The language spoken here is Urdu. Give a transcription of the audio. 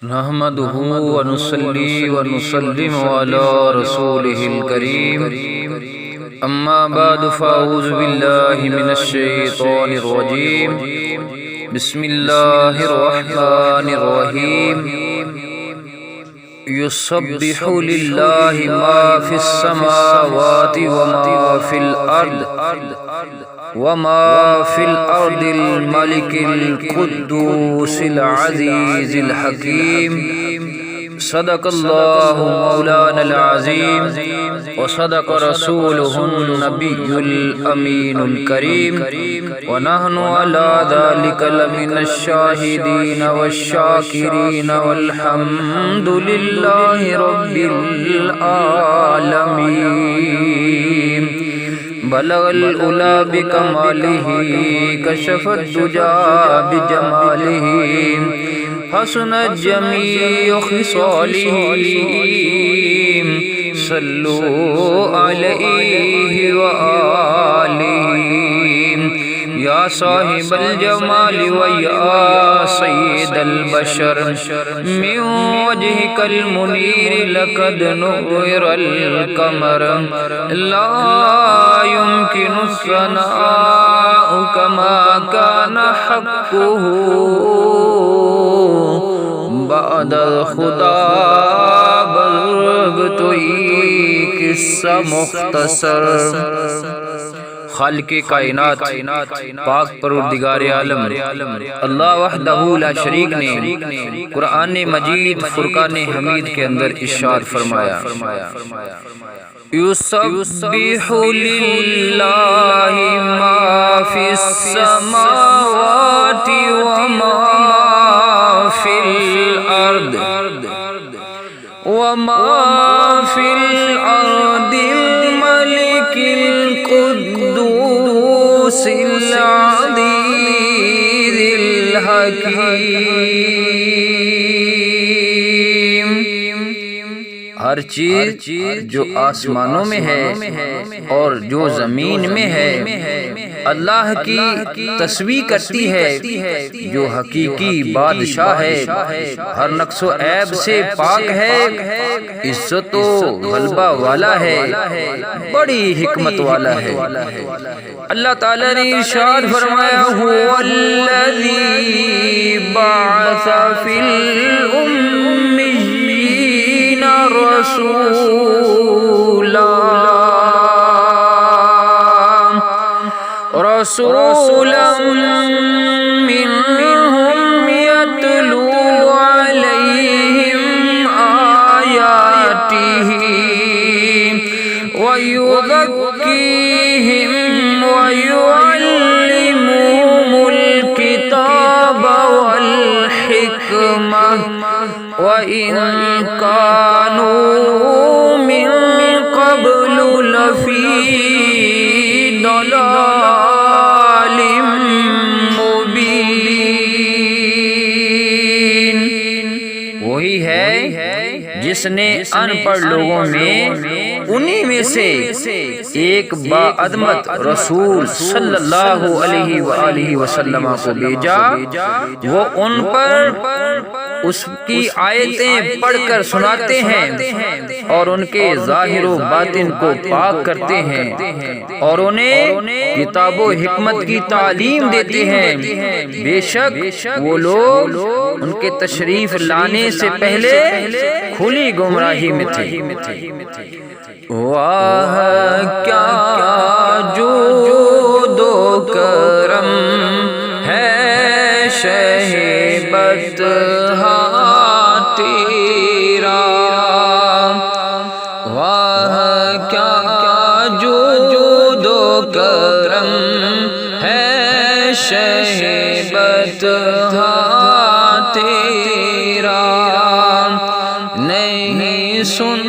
نحمده ونصلي ونسلم على رسوله الكريم اما بعد فاعوذ بالله من الشيطان الرجيم بسم الله الرحمن الرحيم يسبح لله ما في السماوات وما في الأرض الملك القدوس العزيز الحكيم صدق الله مولانا العظيم وصدق رسوله النبي الأمين الكريم ونحن على ذلك لمن الشاهدين والشاكرين والحمد لله رب العالمين بلغ العلا بکمالہ کشف الدجا بجمالہ حسنت جمیع خصالہ صلوا علیہ وآلہ یا صاحب الجمال ویا سید البشر من وجهك المنیر لقد نور القمر لا يمكن الثناء كما كان حقه بعد الخدا بلغت قصہ مختصر۔ خالق کائنات پاک پروردگار عالم اللہ وحدہ لا شریک نے قرآن مجید فرقان حمید کے اندر ارشاد فرمایا یسبح للہ ما فی السماوات وما فی الارض الملک القدوس العزیز الحکیم۔ ہر چیز جو آسمانوں میں ہے اور جو زمین میں ہے اللہ کی تسبیح کرتی ہے، جو حقیقی بادشاہ ہے، ہر نقص و عیب سے پاک ہے، عزت و غلبہ والا ہے، بڑی حکمت والا ہے۔ اللہ تعالیٰ نے ارشاد فرمایا هو الذی بعث فی الأمیین رسولا منهم يتلو عليهم آياته ويزكيهم ويعلمهم الكتاب والحكمة وإن كانوا من قبل لفي ضلال مبین۔ وہی ہے جس نے ان پڑھ لوگوں میں انہی میں سے ایک باعظمت رسول صلی اللہ علیہ وآلہ وسلم کو بھیجا، وہ ان پر اس کی آیتیں پڑھ کر سناتے ہیں اور ان کے ظاہر و باطن کو پاک کرتے ہیں اور انہیں کتاب و حکمت کی تعلیم دیتے ہیں۔ بے شک وہ لوگ ان کے تشریف لانے سے پہلے کھلی گمراہی میں تھے۔ واہ کیا جود و کرم ہے شہبت تیرا، واہ کیا جود و کرم ہے شہبت تیرا، نہیں سن